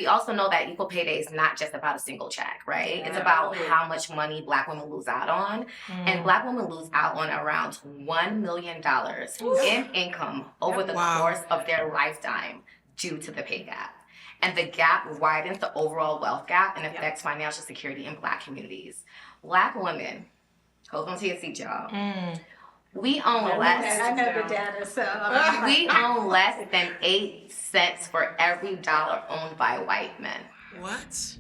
we also know that equal pay day is not just about a single check, right? It's about how much money Black women lose out on. And Black women lose out on around $1 million in income over the course of their lifetime due to the pay gap. And the gap widens the overall wealth gap and affects financial security in Black communities. Black women, hold on to your seat, y'all. We own less. I know the data, so. We own less than 8 cents for every dollar owned by white men. What?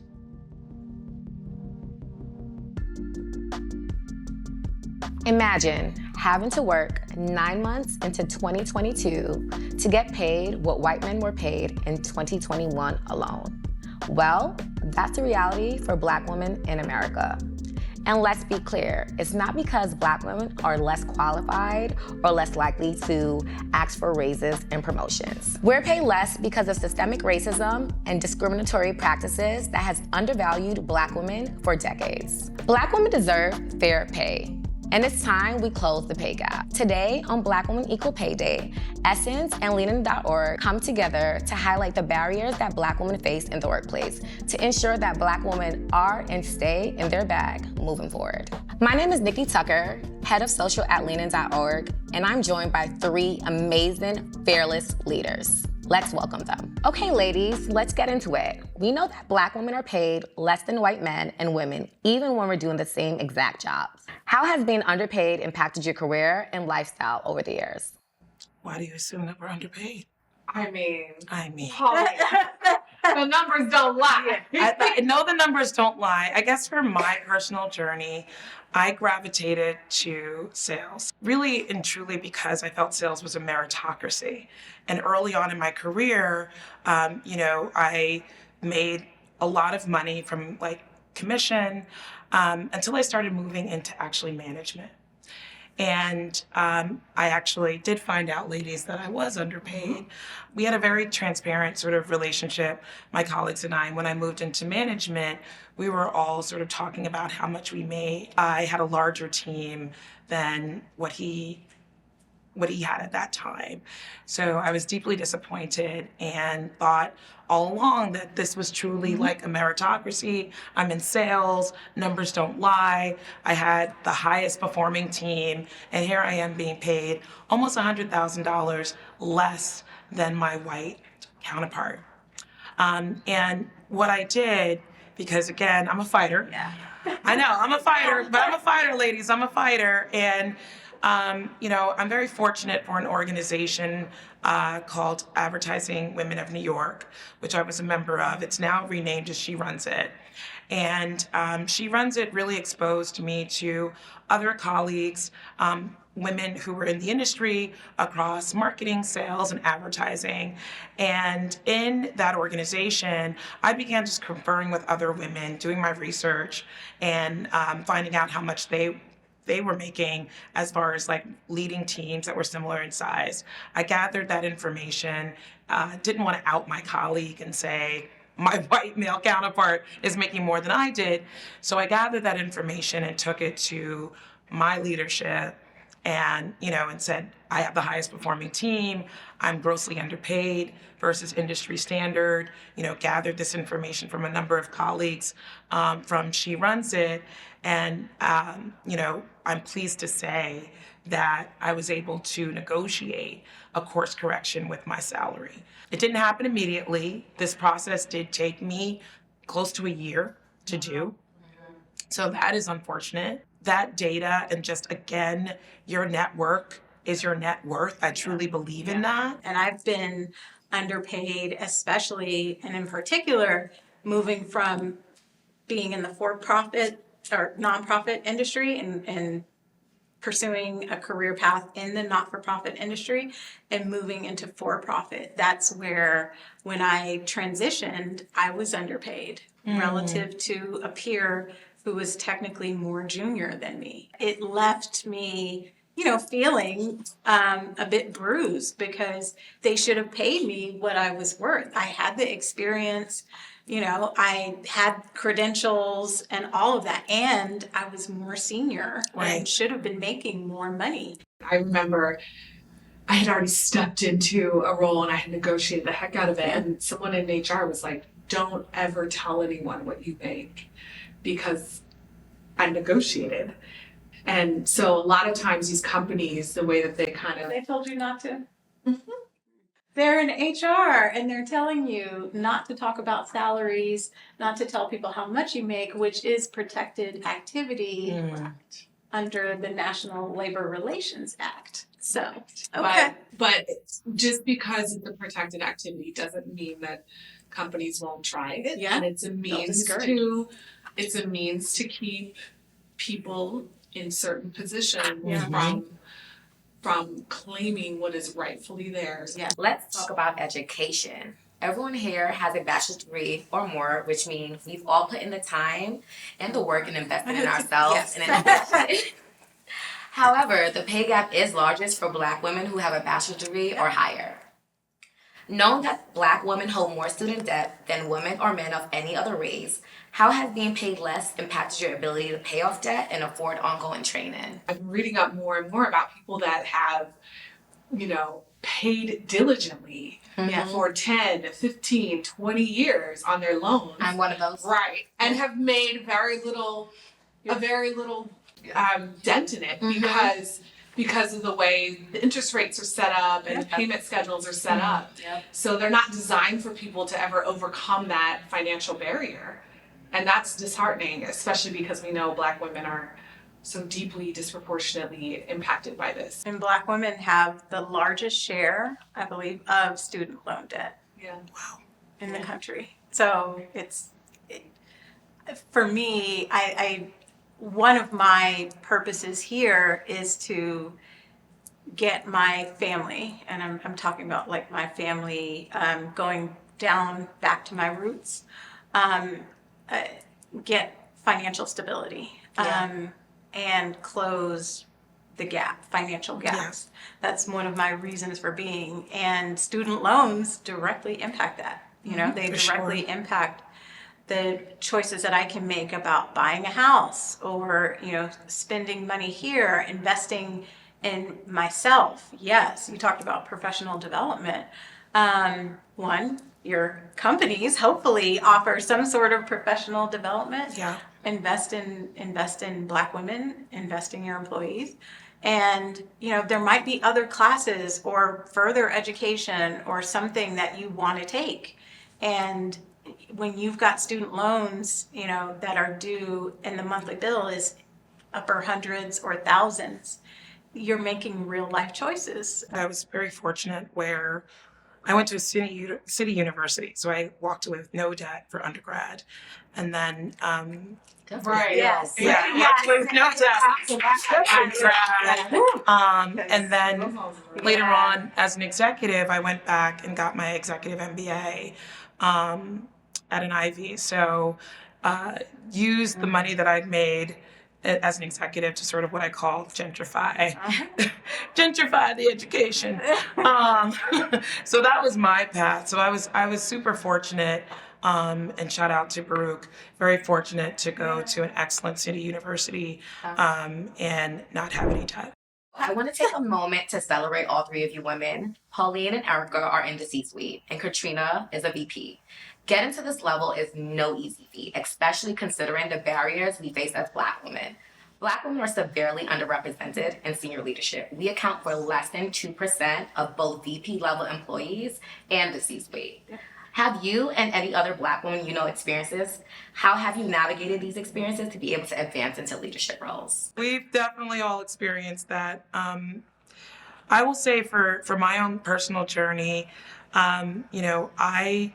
Imagine having to work 9 months into 2022 to get paid what white men were paid in 2021 alone. Well, that's the reality for Black women in America. And let's be clear, it's not because Black women are less qualified or less likely to ask for raises and promotions. We're paid less because of systemic racism and discriminatory practices that has undervalued Black women for decades. Black women deserve fair pay. And it's time we close the pay gap. Today, on Black Women Equal Pay Day, Essence and Leanin.org come together to highlight the barriers that Black women face in the workplace to ensure that Black women are and stay in their bag moving forward. My name is Nikki Tucker, head of social at Leanin.org, and I'm joined by 3 amazing, fearless leaders. Let's welcome them. Okay, ladies, let's get into it. We know that Black women are paid less than white men and women, even when we're doing the same exact jobs. How has being underpaid impacted your career and lifestyle over the years? Why do you assume that we're underpaid? I mean. The numbers don't lie. No, the numbers don't lie. I guess for my personal journey, I gravitated to sales, really and truly because I felt sales was a meritocracy. And early on in my career, I made a lot of money from commission until I started moving into actually management. And I actually did find out, ladies, that I was underpaid. We had a very transparent sort of relationship, my colleagues and I. When I moved into management, we were all sort of talking about how much we made. I had a larger team than what he had at that time. So I was deeply disappointed and thought all along that this was truly like a meritocracy. I'm in sales, numbers don't lie. I had the highest performing team, and here I am being paid almost $100,000 less than my white counterpart. And what I did, because again, I'm a fighter. Yeah. I know, I'm a fighter, but I'm a fighter, ladies, I'm a fighter. And I'm very fortunate for an organization called Advertising Women of New York, which I was a member of. It's now renamed as She Runs It. And She Runs It really exposed me to other colleagues, women who were in the industry across marketing, sales, and advertising. And in that organization, I began just conferring with other women, doing my research, and finding out how much they were making as far as leading teams that were similar in size. I gathered that information, didn't want to out my colleague and say, my white male counterpart is making more than I did. So I gathered that information and took it to my leadership and said, I have the highest performing team, I'm grossly underpaid versus industry standard, gathered this information from a number of colleagues from She Runs It. And, I'm pleased to say that I was able to negotiate a course correction with my salary. It didn't happen immediately. This process did take me close to a year to do. So that is unfortunate. That data and just, again, your network is your net worth. I truly believe in that. And I've been underpaid, especially and in particular, moving from being in the for-profit or nonprofit industry and pursuing a career path in the not-for-profit industry and moving into for-profit. That's where, when I transitioned, I was underpaid relative to a peer who was technically more junior than me. It left me, feeling a bit bruised because they should have paid me what I was worth. I had the experience, I had credentials and all of that, and I was more senior and should have been making more money. I remember I had already stepped into a role and I had negotiated the heck out of it, and someone in HR was like, don't ever tell anyone what you make because I negotiated. And so a lot of times these companies, the way that they kind of They told you not to? They're in HR and they're telling you not to talk about salaries, not to tell people how much you make, which is protected activity under the National Labor Relations Act. So, okay. But just because it's a protected activity doesn't mean that companies won't try it. Yeah. And it's a means to keep people in certain positions from claiming what is rightfully theirs. Yeah. Let's talk about education. Everyone here has a bachelor's degree or more, which means we've all put in the time and the work and invested in ourselves Yes. and in education. However, the pay gap is largest for Black women who have a bachelor's degree or higher. Knowing that Black women hold more student debt than women or men of any other race, how has being paid less impacted your ability to pay off debt and afford ongoing training? I'm reading up more and more about people that have, paid diligently for 10, 15, 20 years on their loans. I'm one of those. Right. And have made a very little dent in it because of the way the interest rates are set up and the payment schedules are set up. Yep. So they're not designed for people to ever overcome that financial barrier. And that's disheartening, especially because we know Black women are so deeply disproportionately impacted by this. And Black women have the largest share, I believe, of student loan debt Yeah. in the country. So for me, I one of my purposes here is to get my family, and I'm talking about like my family going down back to my roots, get financial stability and close the gap, financial gaps. Yes. That's one of my reasons for being. And student loans directly impact that. They For directly sure. impact the choices that I can make about buying a house or, spending money here, investing in myself. Yes, you talked about professional development. Your companies hopefully offer some sort of professional development. Yeah. Invest in Black women, invest in your employees. And, there might be other classes or further education or something that you want to take. And when you've got student loans, that are due and the monthly bill is upper hundreds or thousands, you're making real life choices. I was very fortunate where I went to a city university, so I walked away with no debt for undergrad, and then Right. Yes. walked away with no debt for undergrad. And then later on, as an executive, I went back and got my executive MBA at an Ivy. So used the money that I'd made as an executive to sort of what I call gentrify the education. So that was my path. So I was super fortunate, and shout out to Baruch, very fortunate to go to an excellent city university and not have any debt. I want to take a moment to celebrate all three of you women. Pauline and Erica are in the C-suite, and Katrina is a VP. Getting to this level is no easy feat, especially considering the barriers we face as Black women. Black women are severely underrepresented in senior leadership. We account for less than 2% of both VP level employees and the C-suite. Have you and any other Black women experiences? How have you navigated these experiences to be able to advance into leadership roles? We've definitely all experienced that. I will say for my own personal journey, I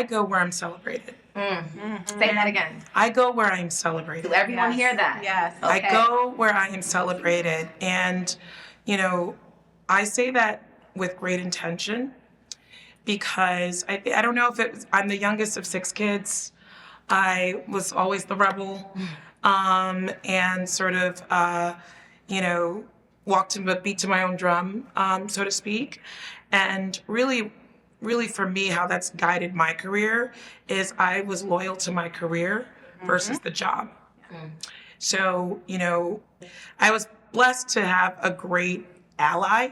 go where I'm celebrated. Say that again. I go where I'm celebrated. Do everyone Yes. hear that? Yes. Okay. I go where I am celebrated. And, I say that with great intention because I don't know if I'm the youngest of 6 kids. I was always the rebel, and sort of, walked to beat to my own drum, so to speak. And really for me, how that's guided my career is I was loyal to my career versus the job. So, I was blessed to have a great ally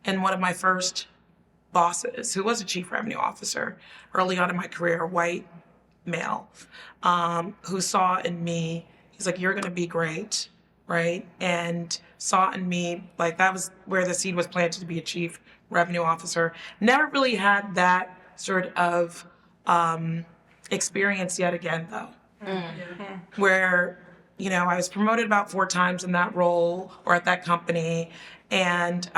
in one of my first bosses who was a chief revenue officer early on in my career, white male, who saw in me, he's like, you're going to be great, right? And saw in me, like that was where the seed was planted to be a chief revenue officer. Never really had that sort of experience yet again, though, where, you know, I was promoted about 4 times in that role or at that company, and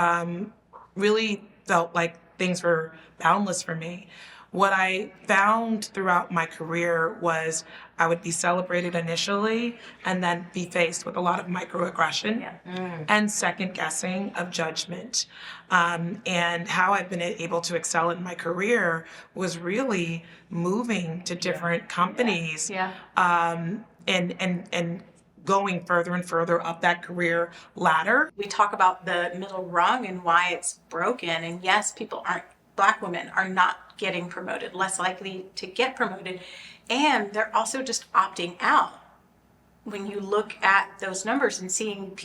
really felt like things were boundless for me. What I found throughout my career was I would be celebrated initially and then be faced with a lot of microaggression and second guessing of judgment. And how I've been able to excel in my career was really moving to different companies and going further and further up that career ladder. We talk about the middle rung and why it's broken. And yes, Black women are not getting promoted, less likely to get promoted. And they're also just opting out. When you look at those numbers and seeing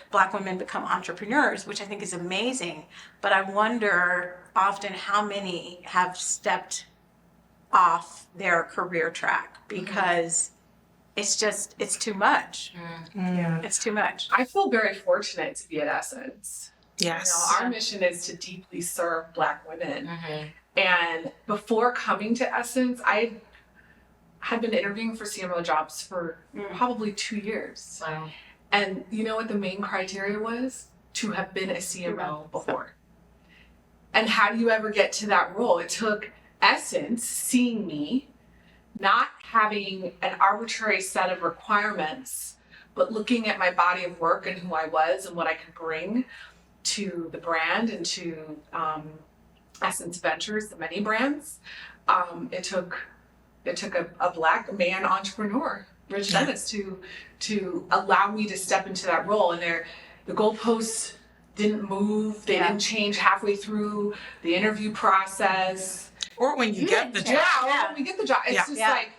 Black women become entrepreneurs, which I think is amazing, but I wonder often how many have stepped off their career track because it's too much. It's too much. I feel very fortunate to be at Essence. Yes. You know, our mission is to deeply serve Black women. And before coming to Essence, I had been interviewing for CMO jobs for probably 2 years. Wow. And you know what the main criteria was? To have been a CMO before. And how do you ever get to that role? It took Essence seeing me, not having an arbitrary set of requirements, but looking at my body of work and who I was and what I could bring to the brand and to Essence Ventures, the many brands. It took a Black man entrepreneur, Rich Dennis, to allow me to step into that role. And the goalposts didn't move. They didn't change halfway through the interview process. Or when you get the job. Yeah, when we get the job. It's just like,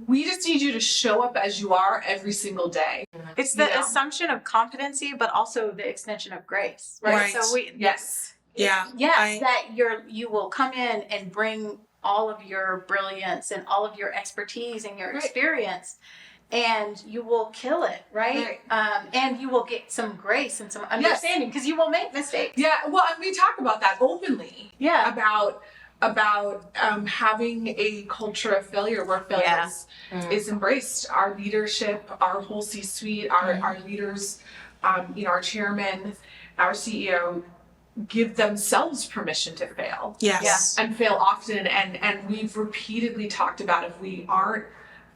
we just need you to show up as you are every single day. It's the assumption of competency, but also the extension of grace, right? Right. So Yes. that you will come in and bring all of your brilliance and all of your expertise and your experience, and you will kill it, right? And you will get some grace and some understanding because you will make mistakes. Yeah, well, and we talk about that openly. Yeah. About having a culture of failure where failure is embraced. Our leadership, our whole C-suite, our leaders, our chairman, our CEO, give themselves permission to fail. Yes. And fail often. And we've repeatedly talked about if we aren't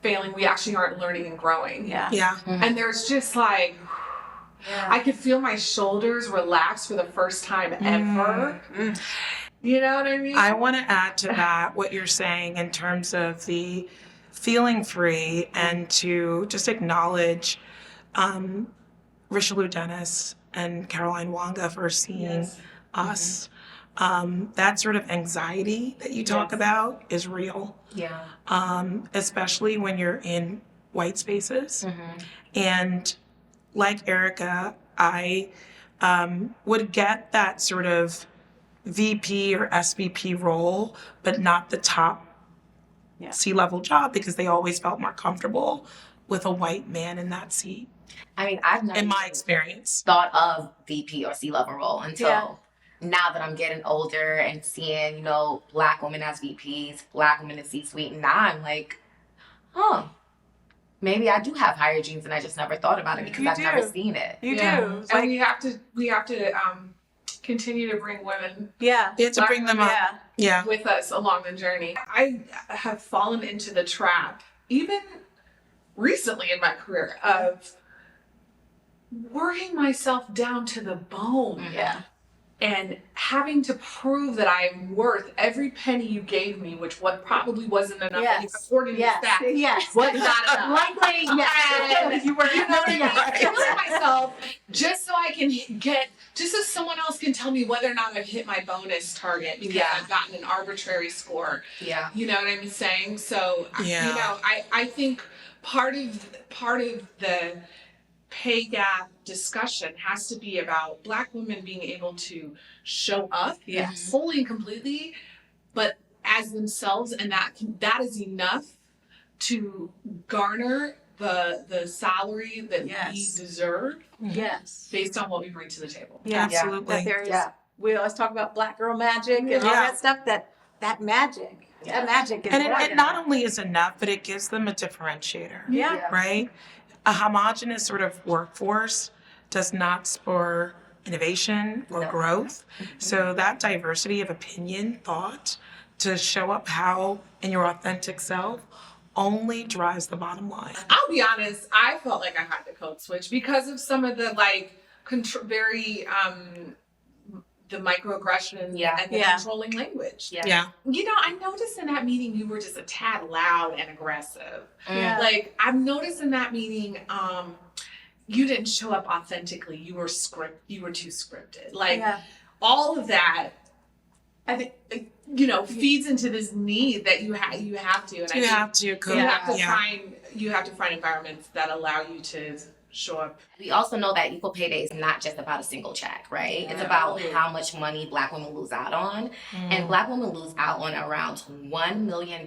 failing, we actually aren't learning and growing. Yeah. And there's just like, I could feel my shoulders relax for the first time ever. You know what I mean? I want to add to that what you're saying in terms of the feeling free and to just acknowledge Richelieu Dennis and Caroline Wanga for seeing us. That sort of anxiety that you talk about is real. Especially when you're in white spaces. And like Erica, I would get that sort of VP or SVP role, but not the top C-level job because they always felt more comfortable with a white man in that seat. I mean, I've never In my experience. thought of VP or C-level role until now that I'm getting older and seeing, Black women as VPs, Black women in C-suite. And now I'm like, maybe I do have higher genes and I just never thought about it because I've never seen it. You do. And we have to continue to bring women You have to bring them up. with us along the journey. I have fallen into the trap, even recently in my career, of working myself down to the bone. And having to prove that I'm worth every penny you gave me, which probably wasn't enough according to stats. Was not enough. Likely, You know what I mean? Killing myself just so I can just so someone else can tell me whether or not I've hit my bonus target because I've gotten an arbitrary score. You know what I'm saying? So, I think part of the pay gap discussion has to be about Black women being able to show up Yes. fully and completely, but as themselves, and that is enough to garner the salary that Yes. we deserve Yes. based on what we bring to the table. Yeah. Absolutely. That there's, Yeah. we always talk about Black girl magic and all Yeah. that stuff. That magic, that magic is And more it than not that. only is enough, but it gives them a differentiator, Yeah. right? A homogenous sort of workforce does not spur innovation or growth. So that diversity of opinion, thought, to show up how in your authentic self only drives the bottom line. I'll be honest, I felt like I had to code switch because of some of the like very the microaggressions Yeah. and the Yeah. controlling language. Yeah. You know, I noticed in that meeting you were just a tad loud and aggressive. Yeah. Like I've noticed in that meeting, you didn't show up authentically. You were too scripted. Like Yeah. all of that, I think, you know, feeds into this need that you have to. And You I think have to cook. you have to find environments that allow you to show up. We also know that equal pay day is not just about a single check, right? It's about how much money Black women lose out on. And Black women lose out on around $1 million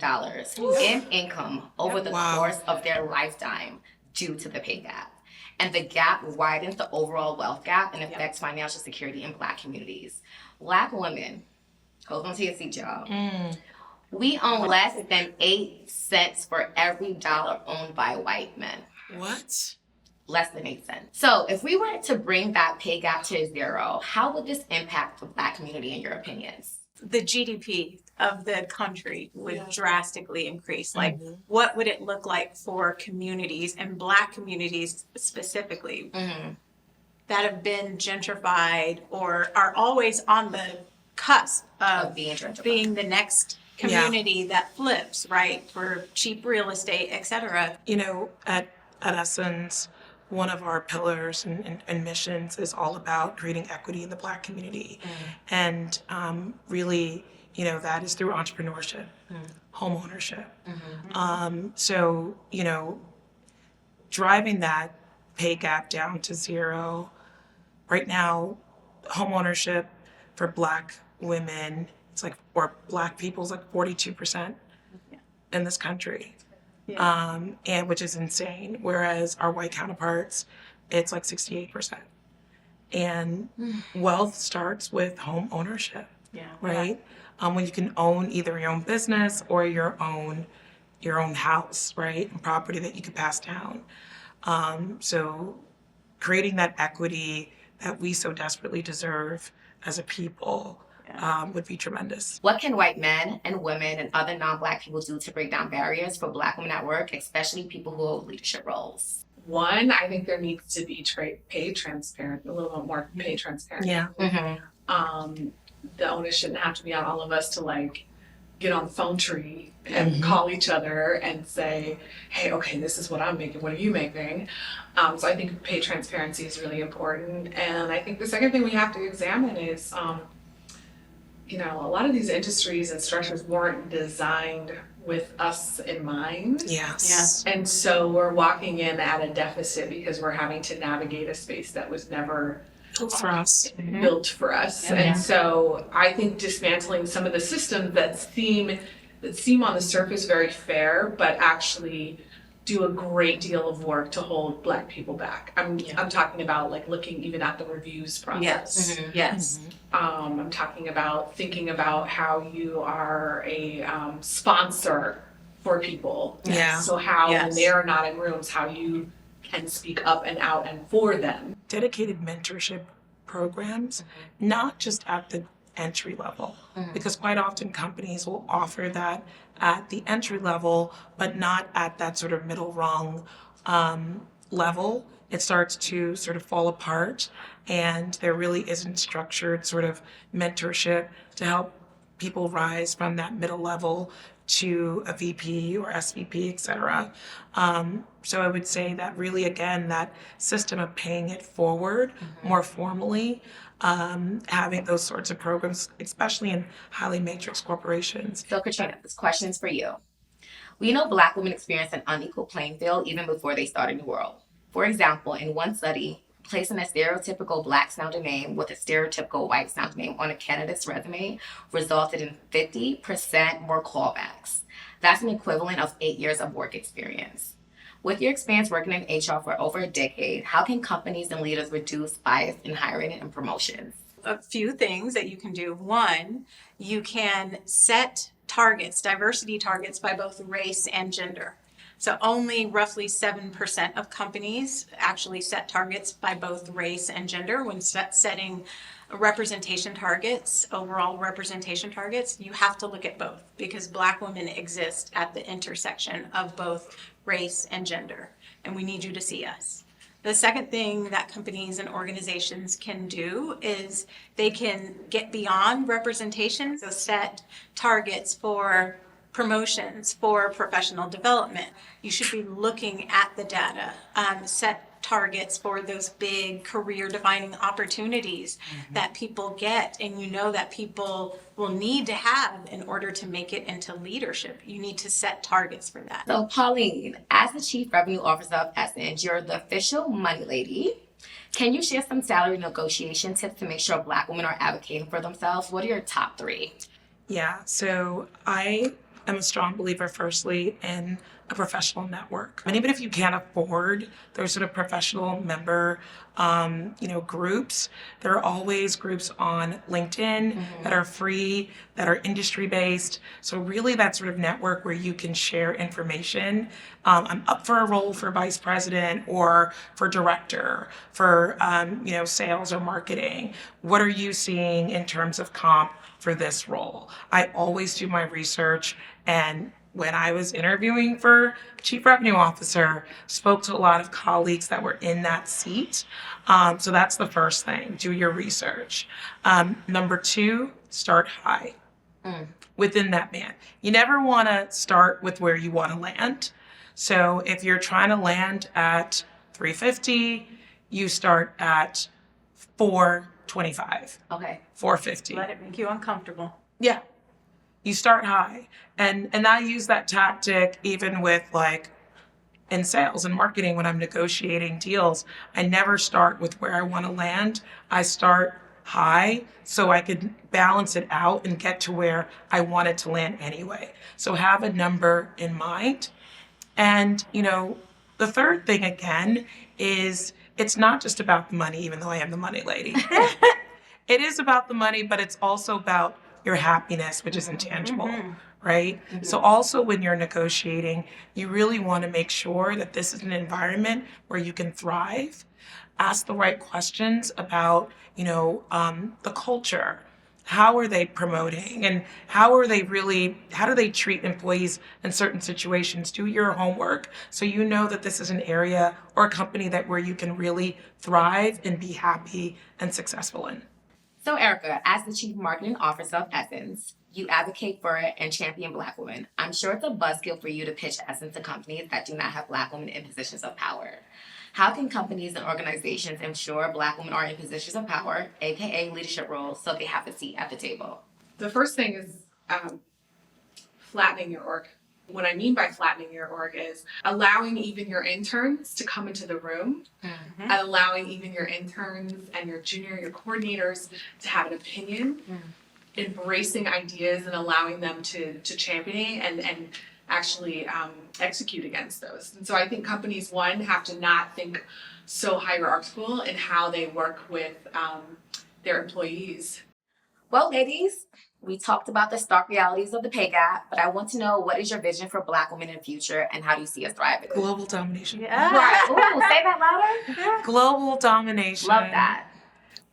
in income over the Wow. course of their lifetime due to the pay gap. And the gap widens the overall wealth gap and affects financial security in Black communities. Black women, hold on to your seat, y'all. We own less than 8 cents for every dollar owned by white men. What? Less than 8 cents. So if we were to bring that pay gap to zero, how would this impact the Black community in your opinions? The GDP of the country would drastically increase. Like, what would it look like for communities and Black communities specifically that have been gentrified or are always on the cusp of Being gentrified. being the next community that flips, right? For cheap real estate, et cetera. You know, at Essence, one of our pillars and missions is all about creating equity in the Black community. And really, you know, that is through entrepreneurship, home ownership. So, you know, driving that pay gap down to zero. Right now, home ownership for Black women, it's like, or Black people is like 42% in this country. And which is insane. Whereas our white counterparts, it's like 68%. And wealth starts with home ownership, right? When you can own either your own business or your own house, right? And property that you can pass down. So creating that equity that we so desperately deserve as a people would be tremendous. What can white men and women and other non-Black people do to break down barriers for Black women at work, especially people who hold leadership roles? One, I think there needs to be pay transparent, a little bit more pay transparent. Yeah. The onus shouldn't have to be on all of us to like get on the phone tree and call each other and say, hey, okay, this is what I'm making. What are you making? So I think pay transparency is really important. And I think the second thing we have to examine is, you know, a lot of these industries and structures weren't designed with us in mind. Yes. And so we're walking in at a deficit because we're having to navigate a space that was never For us. built for us. And so I think dismantling some of the systems that seem on the surface very fair, but actually do a great deal of work to hold Black people back. I'm talking about like looking even at the reviews process. Yes. I'm talking about thinking about how you are a sponsor for people. Yeah. So how Yes. when they are not in rooms, how you can speak up and out and for them. Dedicated mentorship programs, not just at the entry level, because quite often companies will offer that at the entry level, but not at that sort of middle rung level. It starts to sort of fall apart, and there really isn't structured sort of mentorship to help people rise from that middle level to a VP or SVP, et cetera. So I would say that really, again, that system of paying it forward more formally, having those sorts of programs, especially in highly matrix corporations. So Katrina, this question is for you. We know Black women experience an unequal playing field even before they start in the world. For example, in one study, placing a stereotypical Black sounding name with a stereotypical white sounding name on a candidate's resume resulted in 50% more callbacks. That's an equivalent of 8 years of work experience. With your experience working in HR for over a decade, how can companies and leaders reduce bias in hiring and promotions? A few things that you can do. One, you can set targets, diversity targets by both race and gender. So only roughly 7% of companies actually set targets by both race and gender when setting representation targets, overall representation targets. You have to look at both because Black women exist at the intersection of both race and gender, and we need you to see us. The second thing that companies and organizations can do is they can get beyond representation, so set targets for promotions, for professional development. You should be looking at the data, set targets for those big career defining opportunities that people get and you know that people will need to have in order to make it into leadership. You need to set targets for that. So, Pauline, as the Chief Revenue Officer of Essence, you're the official money lady. Can you share some salary negotiation tips to make sure Black women are advocating for themselves? What are your top 3? Yeah, so I am a strong believer, firstly, in a professional network. And even if you can't afford those sort of professional member, groups, there are always groups on LinkedIn that are free, that are industry-based. So really that sort of network where you can share information. I'm up for a role for vice president or for director, for, sales or marketing. What are you seeing in terms of comp for this role? I always do my research, and when I was interviewing for Chief Revenue Officer, spoke to a lot of colleagues that were in that seat. So that's the first thing, do your research. Number 2, start high within that band. You never want to start with where you want to land. So if you're trying to land at 350, you start at 425. Okay. 450. Let it make you uncomfortable. Yeah. You start high. And I use that tactic even with in sales and marketing when I'm negotiating deals. I never start with where I want to land. I start high so I could balance it out and get to where I want it to land anyway. So have a number in mind. And, the third thing again is it's not just about the money, even though I am the money lady. It is about the money, but it's also about your happiness, which is intangible, right? So also when you're negotiating, you really want to make sure that this is an environment where you can thrive. Ask the right questions about, the culture. How are they promoting and how do they treat employees in certain situations? Do your homework so you know that this is an area or a company where you can really thrive and be happy and successful in. So, Erica, as the Chief Marketing Officer of Essence, you advocate for and champion Black women. I'm sure it's a buzzkill for you to pitch Essence to companies that do not have Black women in positions of power. How can companies and organizations ensure Black women are in positions of power, aka leadership roles, so they have a seat at the table? The first thing is flattening your org. What I mean by flattening your org is allowing even your interns to come into the room and allowing even your interns and your coordinators to have an opinion, embracing ideas and allowing them to champion and actually execute against those. And so I think companies, one, have to not think so hierarchical in how they work with their employees. Well, ladies, we talked about the stark realities of the pay gap, but I want to know, what is your vision for Black women in the future and how do you see us thriving? Global domination. Yeah. Right. Ooh, say that louder. Global domination. Love that.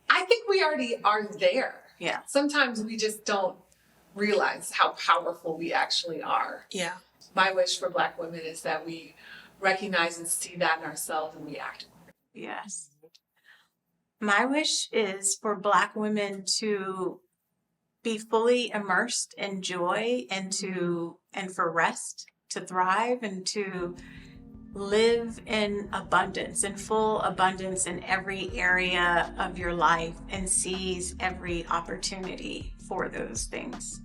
I think we already are there. Yeah. Sometimes we just don't realize how powerful we actually are. Yeah. My wish for Black women is that we recognize and see that in ourselves and we act. Yes. My wish is for Black women to be fully immersed in joy and for rest, to thrive and to live in abundance, in full abundance in every area of your life and seize every opportunity for those things.